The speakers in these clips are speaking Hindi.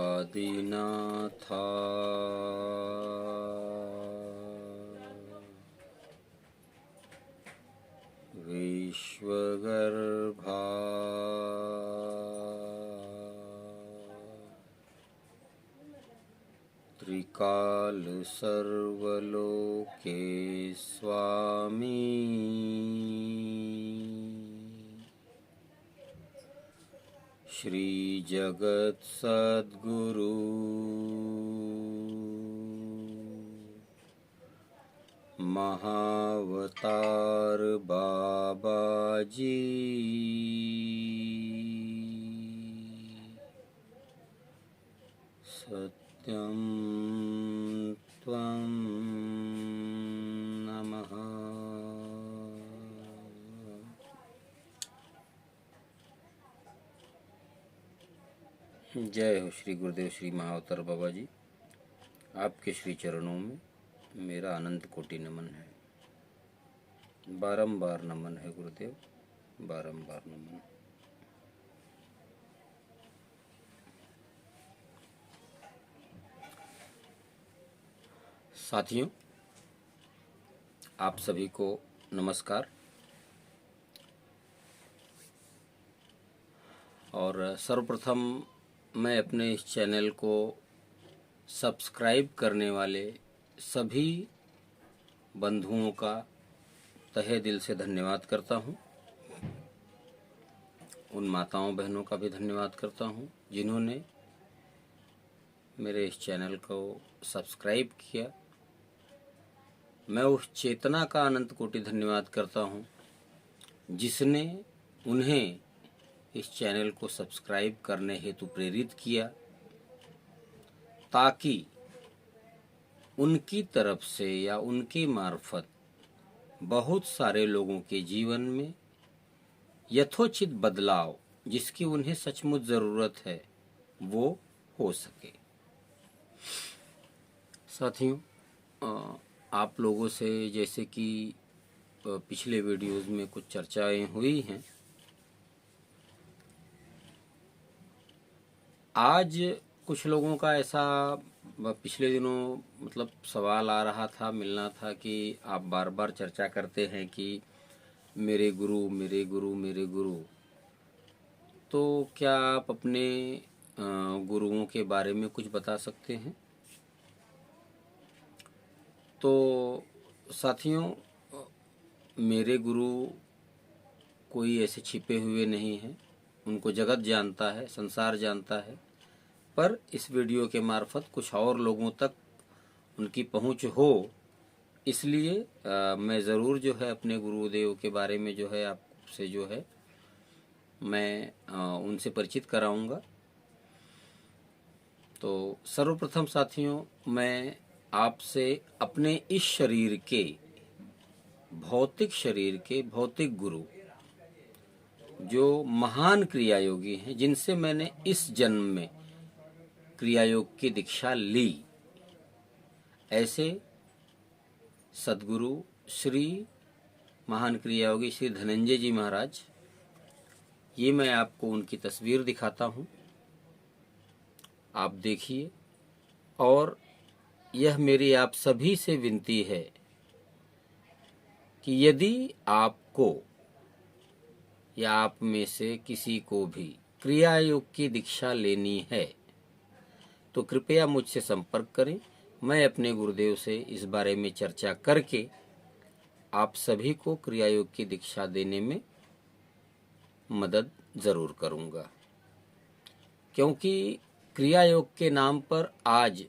आदिनाथा विश्वगर्भा त्रिकाल सर्वलोके स्वामी श्री जगत सद्गुरु महावतार बाबा जी सत्यं त्वं नमः। जय हो श्री गुरुदेव श्री महाअवतार बाबा जी। आपके श्री चरणों में मेरा अनंत कोटि नमन है। बारंबार नमन है गुरुदेव, बारंबार नमन। साथियों, आप सभी को नमस्कार। और सर्वप्रथम मैं अपने इस चैनल को सब्सक्राइब करने वाले सभी बंधुओं का तहे दिल से धन्यवाद करता हूं। उन माताओं बहनों का भी धन्यवाद करता हूं जिन्होंने मेरे इस चैनल को सब्सक्राइब किया। मैं उस चेतना का अनंत कोटि धन्यवाद करता हूं जिसने उन्हें इस चैनल को सब्सक्राइब करने हेतु प्रेरित किया, ताकि उनकी तरफ से या उनके मार्फत बहुत सारे लोगों के जीवन में यथोचित बदलाव, जिसकी उन्हें सचमुच ज़रूरत है, वो हो सके। साथियों, आप लोगों से जैसे कि पिछले वीडियोज़ में कुछ चर्चाएं हुई हैं, आज कुछ लोगों का ऐसा पिछले दिनों मतलब सवाल आ रहा था, मिलना था कि आप बार बार चर्चा करते हैं कि मेरे गुरु मेरे गुरु मेरे गुरु, तो क्या आप अपने गुरुओं के बारे में कुछ बता सकते हैं? तो साथियों, मेरे गुरु कोई ऐसे छिपे हुए नहीं हैं, उनको जगत जानता है, संसार जानता है, पर इस वीडियो के मार्फत कुछ और लोगों तक उनकी पहुंच हो, इसलिए मैं ज़रूर जो है अपने गुरुदेव के बारे में जो है आपसे जो है मैं उनसे परिचित कराऊंगा। तो सर्वप्रथम साथियों, मैं आपसे अपने इस शरीर के, भौतिक शरीर के भौतिक गुरु, जो महान क्रिया योगी हैं, जिनसे मैंने इस जन्म में क्रिया योग की दीक्षा ली, ऐसे सद्गुरु श्री महान क्रिया योगी श्री धनंजय जी महाराज, ये मैं आपको उनकी तस्वीर दिखाता हूँ, आप देखिए। और यह मेरी आप सभी से विनती है कि यदि आपको या आप में से किसी को भी क्रिया योग की दीक्षा लेनी है तो कृपया मुझसे संपर्क करें। मैं अपने गुरुदेव से इस बारे में चर्चा करके आप सभी को क्रिया योग की दीक्षा देने में मदद ज़रूर करूंगा, क्योंकि क्रिया योग के नाम पर आज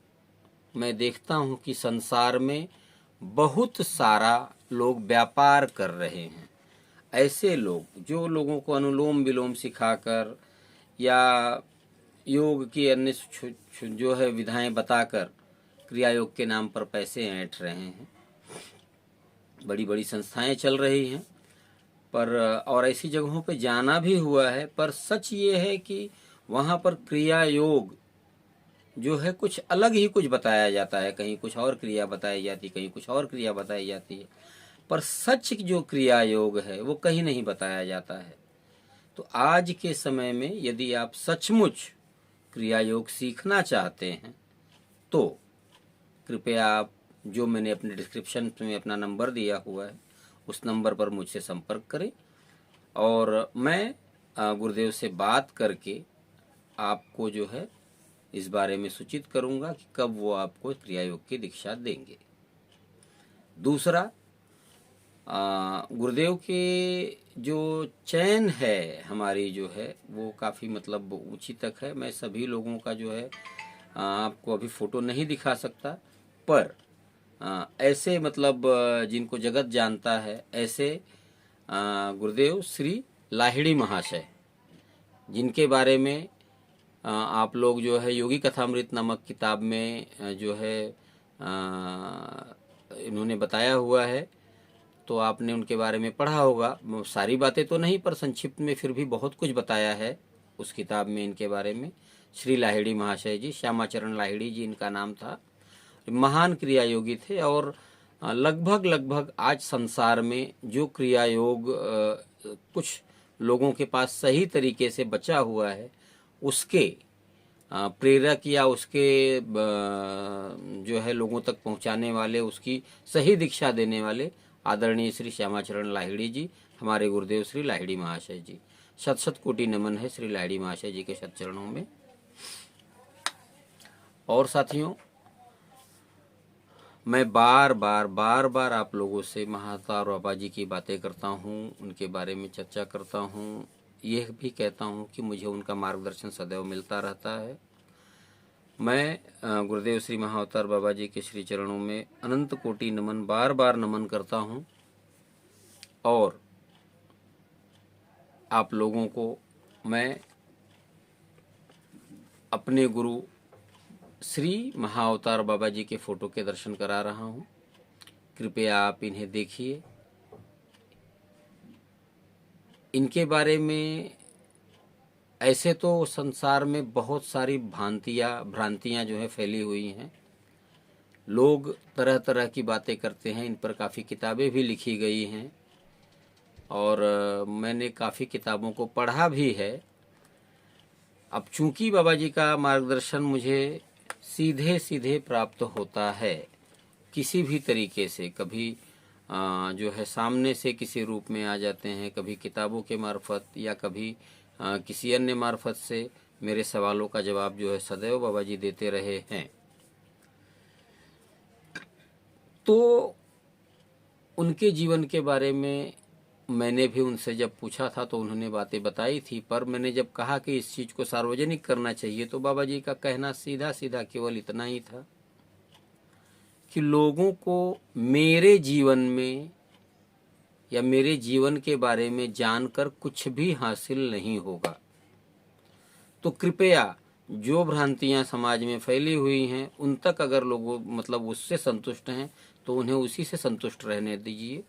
मैं देखता हूं कि संसार में बहुत सारा लोग व्यापार कर रहे हैं। ऐसे लोग जो लोगों को अनुलोम विलोम सिखाकर या योग की अन्य जो है विधाएं बताकर क्रिया योग के नाम पर पैसे ऐंठ रहे हैं। बड़ी बड़ी संस्थाएं चल रही हैं, पर और ऐसी जगहों पे जाना भी हुआ है, पर सच ये है कि वहाँ पर क्रिया योग जो है कुछ अलग ही कुछ बताया जाता है, कहीं कुछ और क्रिया बताई जाती, कहीं कुछ और क्रिया बताई जाती है, पर सच जो क्रिया योग है वो कहीं नहीं बताया जाता है। तो आज के समय में यदि आप सचमुच क्रिया योग सीखना चाहते हैं तो कृपया आप, जो मैंने अपने डिस्क्रिप्शन में अपना नंबर दिया हुआ है, उस नंबर पर मुझसे संपर्क करें और मैं गुरुदेव से बात करके आपको जो है इस बारे में सूचित करूंगा कि कब वो आपको क्रिया योग की दीक्षा देंगे। दूसरा, गुरुदेव के जो चयन है हमारी जो है वो काफ़ी मतलब ऊंची तक है। मैं सभी लोगों का जो है आपको अभी फ़ोटो नहीं दिखा सकता, पर ऐसे मतलब जिनको जगत जानता है ऐसे गुरुदेव श्री लाहिड़ी महाशय, जिनके बारे में आप लोग जो है योगी कथामृत नामक किताब में जो है इन्होंने बताया हुआ है, तो आपने उनके बारे में पढ़ा होगा। सारी बातें तो नहीं, पर संक्षिप्त में फिर भी बहुत कुछ बताया है उस किताब में इनके बारे में। श्री लाहिड़ी महाशय जी, श्यामाचरण लाहिड़ी जी इनका नाम था, महान क्रिया योगी थे और लगभग आज संसार में जो क्रिया योग कुछ लोगों के पास सही तरीके से बचा हुआ है, उसके प्रेरक या उसके जो है लोगों तक पहुंचाने वाले, उसकी सही दीक्षा देने वाले आदरणीय श्री श्यामाचरण लाहिड़ी जी, हमारे गुरुदेव श्री लाहिड़ी महाशय जी। शत शत कोटि नमन है श्री लाहिड़ी महाशय जी के शत चरणों में। और साथियों, मैं बार बार आप लोगों से महाअवतार बाबा जी की बातें करता हूँ, उनके बारे में चर्चा करता हूँ, यह भी कहता हूँ कि मुझे उनका मार्गदर्शन सदैव मिलता रहता है। मैं गुरुदेव श्री महाअवतार बाबा जी के श्री चरणों में अनंत कोटि नमन, बार नमन करता हूँ और आप लोगों को मैं अपने गुरु श्री महाअवतार बाबा जी के फोटो के दर्शन करा रहा हूँ। कृपया आप इन्हें देखिए। इनके बारे में ऐसे तो संसार में बहुत सारी भ्रांतियाँ जो है फैली हुई हैं। लोग तरह तरह की बातें करते हैं, इन पर काफ़ी किताबें भी लिखी गई हैं और मैंने काफ़ी किताबों को पढ़ा भी है। अब चूंकि बाबा जी का मार्गदर्शन मुझे सीधे प्राप्त होता है किसी भी तरीके से, कभी जो है सामने से किसी रूप में आ जाते हैं, कभी किताबों के मार्फत या कभी किसी अन्य मार्फत से मेरे सवालों का जवाब जो है सदैव बाबा जी देते रहे हैं। तो उनके जीवन के बारे में मैंने भी उनसे जब पूछा था तो उन्होंने बातें बताई थी, पर मैंने जब कहा कि इस चीज़ को सार्वजनिक करना चाहिए तो बाबा जी का कहना सीधा केवल इतना ही था कि लोगों को मेरे जीवन में या मेरे जीवन के बारे में जानकर कुछ भी हासिल नहीं होगा। तो कृपया जो भ्रांतियां समाज में फैली हुई हैं उन तक अगर लोग मतलब उससे संतुष्ट हैं तो उन्हें उसी से संतुष्ट रहने दीजिए।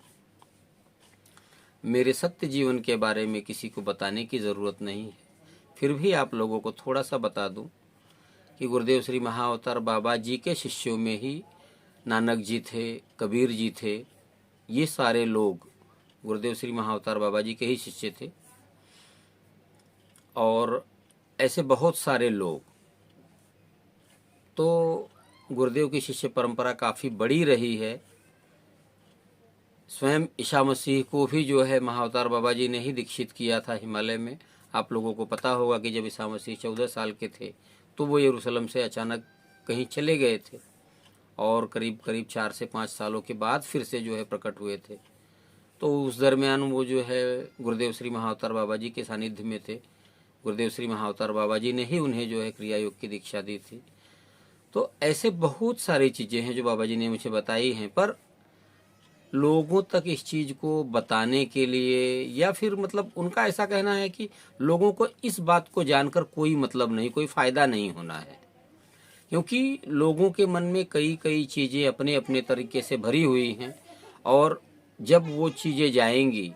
मेरे सत्य जीवन के बारे में किसी को बताने की ज़रूरत नहीं है। फिर भी आप लोगों को थोड़ा सा बता दूं कि गुरुदेव श्री महाअवतार बाबा जी के शिष्यों में ही नानक जी थे, कबीर जी थे, ये सारे लोग गुरुदेव श्री महाअवतार बाबा जी के ही शिष्य थे और ऐसे बहुत सारे लोग। तो गुरुदेव की शिष्य परंपरा काफ़ी बड़ी रही है। स्वयं ईसा मसीह को भी जो है महाअवतार बाबा जी ने ही दीक्षित किया था हिमालय में। आप लोगों को पता होगा कि जब ईसा मसीह 14 साल के थे तो वो यरूशलेम से अचानक कहीं चले गए थे और करीब 4 से 5 सालों के बाद फिर से जो है प्रकट हुए थे। तो उस दरमियान वो जो है गुरुदेव श्री महाअवतार बाबा जी के सानिध्य में थे। गुरुदेव श्री महाअवतार बाबा जी ने ही उन्हें जो है क्रिया योग की दीक्षा दी थी। तो ऐसे बहुत सारी चीज़ें हैं जो बाबा जी ने मुझे बताई हैं, पर लोगों तक इस चीज़ को बताने के लिए या फिर मतलब उनका ऐसा कहना है कि लोगों को इस बात को जानकर कोई मतलब नहीं, कोई फ़ायदा नहीं होना है, क्योंकि लोगों के मन में कई चीज़ें अपने अपने तरीके से भरी हुई हैं और जब वो चीज़ें जाएंगी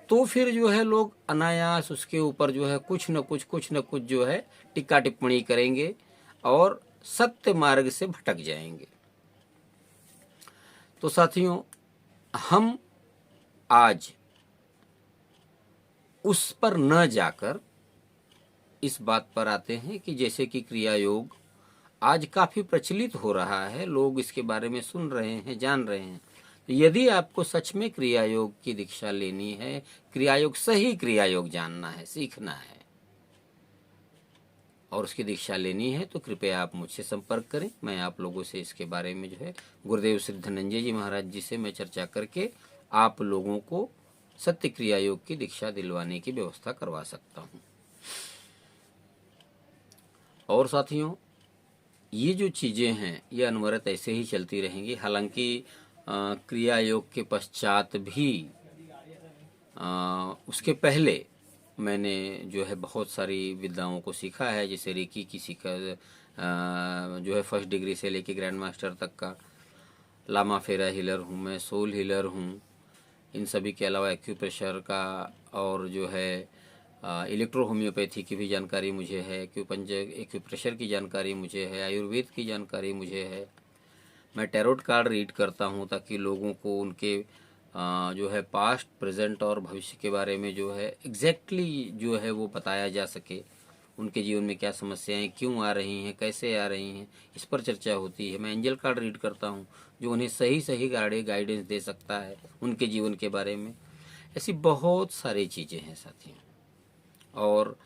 तो फिर जो है लोग अनायास उसके ऊपर जो है कुछ न कुछ जो है टिक्का टिप्पणी करेंगे और सत्य मार्ग से भटक जाएंगे। तो साथियों, हम आज उस पर न जाकर इस बात पर आते हैं कि जैसे कि क्रिया योग आज काफी प्रचलित हो रहा है, लोग इसके बारे में सुन रहे हैं, जान रहे हैं। तो यदि आपको सच में क्रिया योग की दीक्षा लेनी है, क्रिया योग, सही क्रिया योग जानना है, सीखना है और उसकी दीक्षा लेनी है, तो कृपया आप मुझसे संपर्क करें। मैं आप लोगों से इसके बारे में जो है गुरुदेव श्री धनंजय जी महाराज जी से मैं चर्चा करके आप लोगों को सत्य क्रिया योग की दीक्षा दिलवाने की व्यवस्था करवा सकता हूँ। और साथियों, ये जो चीज़ें हैं ये अनवरत ऐसे ही चलती रहेंगी। हालांकि क्रिया योग के पश्चात भी उसके पहले मैंने जो है बहुत सारी विद्याओं को सीखा है, जैसे रेकी की सीखा जो है फर्स्ट डिग्री से लेके ग्रैंड मास्टर तक का। लामा फेरा हीलर हूँ मैं, सोल हीलर हूँ। इन सभी के अलावा एक्यूप्रेशर का और जो है इलेक्ट्रो होम्योपैथी की भी जानकारी मुझे है, एक्यूप्रेशर की जानकारी मुझे है, आयुर्वेद की जानकारी मुझे है। मैं टैरोट कार्ड रीड करता हूँ ताकि लोगों को उनके जो है पास्ट, प्रेजेंट और भविष्य के बारे में जो है एग्जैक्टली जो है वो बताया जा सके। उनके जीवन में क्या समस्याएं क्यों आ रही हैं, कैसे आ रही हैं, इस पर चर्चा होती है। मैं एंजल कार्ड रीड करता हूँ जो उन्हें सही सही गाइडेंस दे सकता है उनके जीवन के बारे में। ऐसी बहुत सारी चीज़ें हैं साथियों। और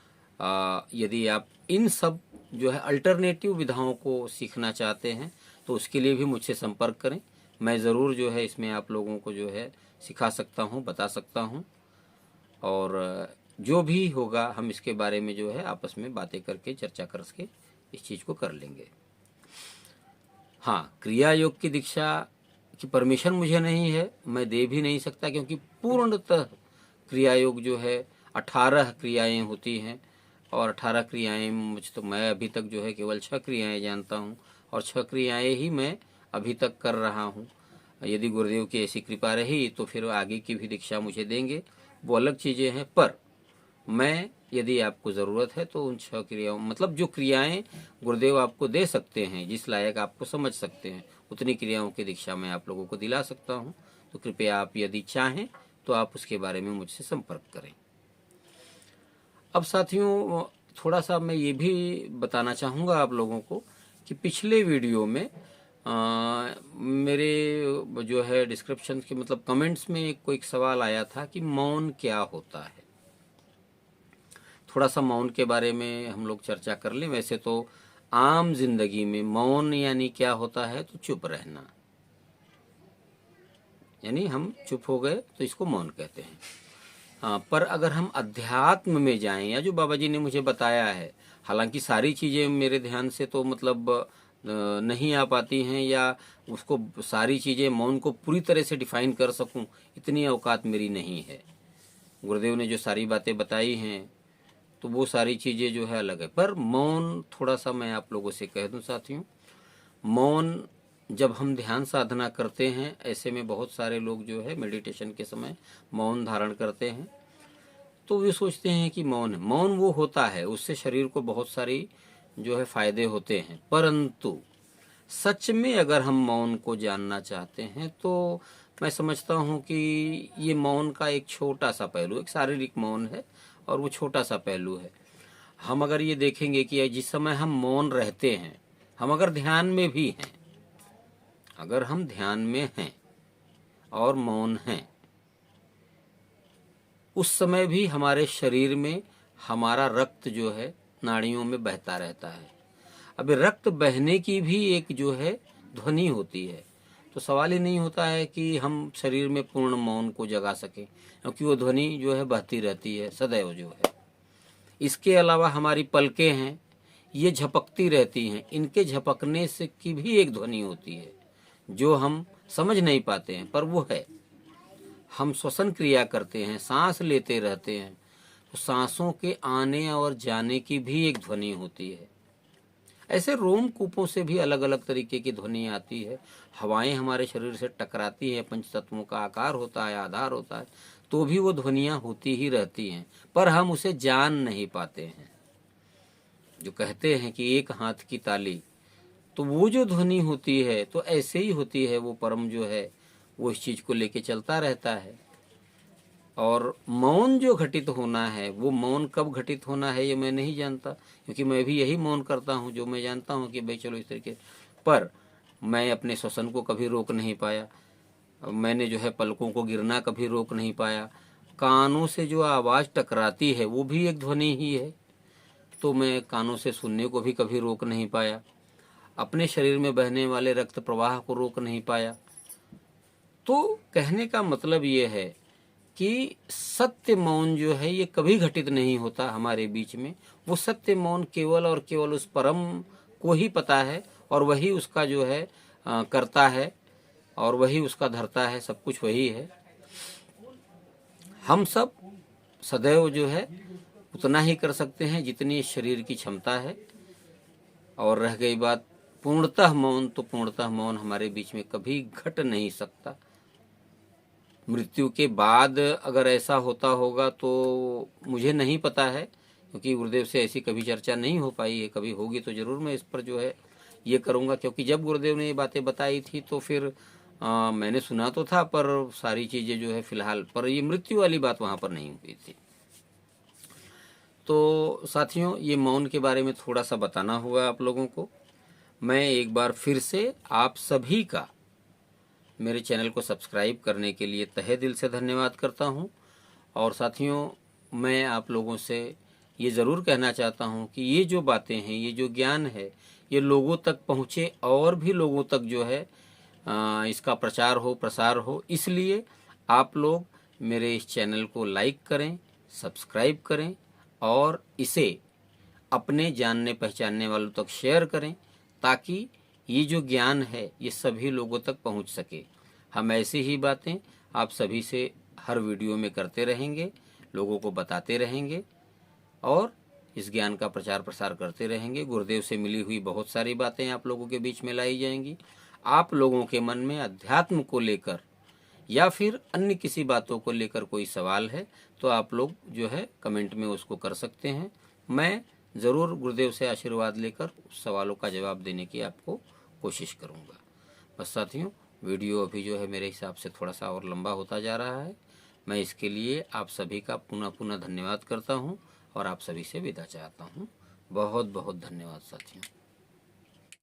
यदि आप इन सब जो है अल्टरनेटिव विधाओं को सीखना चाहते हैं तो उसके लिए भी मुझसे संपर्क करें। मैं ज़रूर जो है इसमें आप लोगों को जो है सिखा सकता हूँ, बता सकता हूँ। और जो भी होगा हम इसके बारे में जो है आपस में बातें करके चर्चा करके इस चीज़ को कर लेंगे। हाँ, क्रिया योग की दीक्षा की परमिशन मुझे नहीं है, मैं दे भी नहीं सकता, क्योंकि पूर्णतः क्रिया योग जो है 18 क्रियाएं होती हैं और 18 क्रियाएं मैं अभी तक जो है केवल 6 क्रियाएं जानता हूँ और 6 क्रियाएं ही मैं अभी तक कर रहा हूँ। यदि गुरुदेव की ऐसी कृपा रही तो फिर आगे की भी दीक्षा मुझे देंगे, वो अलग चीज़ें हैं। पर मैं, यदि आपको ज़रूरत है तो उन 6 क्रियाओं, मतलब जो क्रियाएं गुरुदेव आपको दे सकते हैं, जिस लायक आपको समझ सकते हैं, उतनी क्रियाओं की दीक्षा मैं आप लोगों को दिला सकता हूं। तो कृपया आप यदि चाहें तो आप उसके बारे में मुझसे संपर्क करें। अब साथियों, थोड़ा सा मैं ये भी बताना चाहूँगा आप लोगों को कि पिछले वीडियो में मेरे जो है डिस्क्रिप्शन के मतलब कमेंट्स में कोई सवाल आया था कि मौन क्या होता है। थोड़ा सा मौन के बारे में हम लोग चर्चा कर लें। वैसे तो आम जिंदगी में मौन यानी क्या होता है, तो चुप रहना, यानी हम चुप हो गए तो इसको मौन कहते हैं। हाँ, पर अगर हम अध्यात्म में जाएं, या जो बाबा जी ने मुझे बताया है, हालांकि सारी चीज़ें मेरे ध्यान से तो मतलब नहीं आ पाती हैं, या उसको सारी चीज़ें मौन को पूरी तरह से डिफाइन कर सकूं, इतनी औकात मेरी नहीं है। गुरुदेव ने जो सारी बातें बताई हैं तो वो सारी चीज़ें जो है अलग है। पर मौन थोड़ा सा मैं आप लोगों से कह दूं साथियों, मौन जब हम ध्यान साधना करते हैं, ऐसे में बहुत सारे लोग जो है मेडिटेशन के समय मौन धारण करते हैं, तो वे सोचते हैं कि मौन है। मौन वो होता है, उससे शरीर को बहुत सारी जो है फायदे होते हैं। परंतु सच में अगर हम मौन को जानना चाहते हैं तो मैं समझता हूँ कि ये मौन का एक छोटा सा पहलू, एक शारीरिक मौन है और वो छोटा सा पहलू है। हम अगर ये देखेंगे कि जिस समय हम मौन रहते हैं, हम अगर ध्यान में भी हैं, अगर हम ध्यान में हैं और मौन हैं, उस समय भी हमारे शरीर में हमारा रक्त जो है नाड़ियों में बहता रहता है। अब रक्त बहने की भी एक जो है ध्वनि होती है। तो सवाल ही नहीं होता है कि हम शरीर में पूर्ण मौन को जगा सकें, क्योंकि वो ध्वनि जो है बहती रहती है सदैव जो है। इसके अलावा हमारी पलकें हैं, ये झपकती रहती हैं, इनके झपकने से की भी एक ध्वनि होती है जो हम समझ नहीं पाते हैं, पर वो है। हम श्वसन क्रिया करते हैं, सांस लेते रहते हैं, तो सांसों के आने और जाने की भी एक ध्वनि होती है। ऐसे रोमकूपों से भी अलग अलग तरीके की ध्वनि आती है। हवाएं हमारे शरीर से टकराती हैं, पंच तत्वों का आकार होता है, आधार होता है, तो भी वो ध्वनियाँ होती ही रहती हैं, पर हम उसे जान नहीं पाते हैं। जो कहते हैं कि एक हाथ की ताली, तो वो जो ध्वनि होती है तो ऐसे ही होती है। वो परम जो है वो इस चीज को लेके चलता रहता है। और मौन जो घटित होना है, वो मौन कब घटित होना है ये मैं नहीं जानता, क्योंकि मैं भी यही मौन करता हूँ जो मैं जानता हूँ कि भाई चलो इस तरीके। पर मैं अपने श्वसन को कभी रोक नहीं पाया, मैंने जो है पलकों को गिरना कभी रोक नहीं पाया। कानों से जो आवाज़ टकराती है वो भी एक ध्वनि ही है, तो मैं कानों से सुनने को भी कभी रोक नहीं पाया। अपने शरीर में बहने वाले रक्त प्रवाह को रोक नहीं पाया। तो कहने का मतलब ये है कि सत्य मौन जो है ये कभी घटित नहीं होता हमारे बीच में। वो सत्य मौन केवल और केवल उस परम को ही पता है, और वही उसका जो है करता है, और वही उसका धरता है, सब कुछ वही है। हम सब सदैव जो है उतना ही कर सकते हैं जितनी शरीर की क्षमता है। और रह गई बात पूर्णतः मौन, तो पूर्णतः मौन हमारे बीच में कभी घट नहीं सकता। मृत्यु के बाद अगर ऐसा होता होगा तो मुझे नहीं पता है, क्योंकि गुरुदेव से ऐसी कभी चर्चा नहीं हो पाई है। कभी होगी तो जरूर मैं इस पर जो है ये करूँगा, क्योंकि जब गुरुदेव ने ये बातें बताई थी तो फिर मैंने सुना तो था, पर सारी चीज़ें जो है फिलहाल, पर ये मृत्यु वाली बात वहाँ पर नहीं हुई थी। तो साथियों, ये मौन के बारे में थोड़ा सा बताना हुआ आप लोगों को। मैं एक बार फिर से आप सभी का मेरे चैनल को सब्सक्राइब करने के लिए तहे दिल से धन्यवाद करता हूं। और साथियों, मैं आप लोगों से ये ज़रूर कहना चाहता हूं कि ये जो बातें हैं, ये जो ज्ञान है, ये लोगों तक पहुँचे और भी लोगों तक जो है इसका प्रचार हो, प्रसार हो। इसलिए आप लोग मेरे इस चैनल को लाइक करें, सब्सक्राइब करें, और इसे अपने जानने पहचानने वालों तक शेयर करें, ताकि ये जो ज्ञान है ये सभी लोगों तक पहुंच सके। हम ऐसी ही बातें आप सभी से हर वीडियो में करते रहेंगे, लोगों को बताते रहेंगे, और इस ज्ञान का प्रचार प्रसार करते रहेंगे। गुरुदेव से मिली हुई बहुत सारी बातें आप लोगों के बीच में लाई जाएंगी। आप लोगों के मन में अध्यात्म को लेकर या फिर अन्य किसी बातों को लेकर कोई सवाल है तो आप लोग जो है कमेंट में उसको कर सकते हैं। मैं ज़रूर गुरुदेव से आशीर्वाद लेकर उस सवालों का जवाब देने की आपको कोशिश करूंगा। बस साथियों, वीडियो अभी जो है मेरे हिसाब से थोड़ा सा और लंबा होता जा रहा है। मैं इसके लिए आप सभी का पुनः पुनः धन्यवाद करता हूं और आप सभी से विदा चाहता हूं। बहुत बहुत धन्यवाद साथियों।